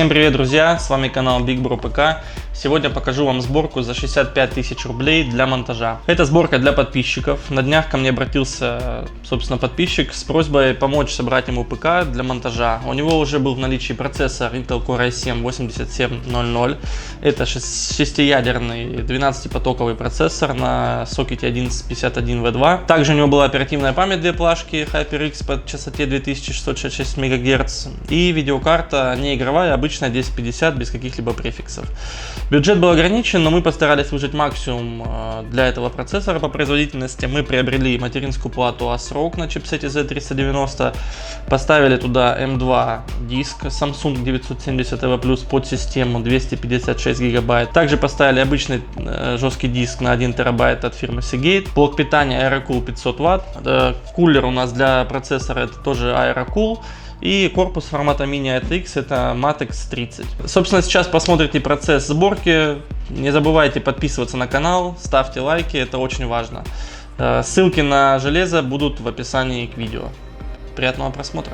Всем привет, друзья! С вами канал BIGBROPC ПК. Сегодня покажу вам сборку за 65 тысяч рублей для монтажа. Это сборка для подписчиков. На днях ко мне обратился, собственно, подписчик с просьбой помочь собрать ему ПК для монтажа. У него уже был в наличии процессор Intel Core i7-8700. Это шестиядерный 12-потоковый процессор на сокете 1151V2. Также у него была оперативная память, две плашки HyperX по частоте 2666 МГц и видеокарта не игровая, обычная 1050 без каких-либо префиксов. Бюджет был ограничен, но мы постарались выжать максимум для этого процессора по производительности. Мы приобрели материнскую плату ASRock на чипсете Z390, поставили туда M2 диск Samsung 970 EVO+ под систему 256 гигабайт. Также поставили обычный жесткий диск на 1 терабайт от фирмы Seagate. Блок питания AeroCool 500 Вт. Кулер у нас для процессора это тоже AeroCool. И корпус формата мини ATX это Matex 30. Собственно, сейчас посмотрите процесс сборки. Не забывайте подписываться на канал, ставьте лайки, это очень важно. Ссылки на железо будут в описании к видео. Приятного просмотра!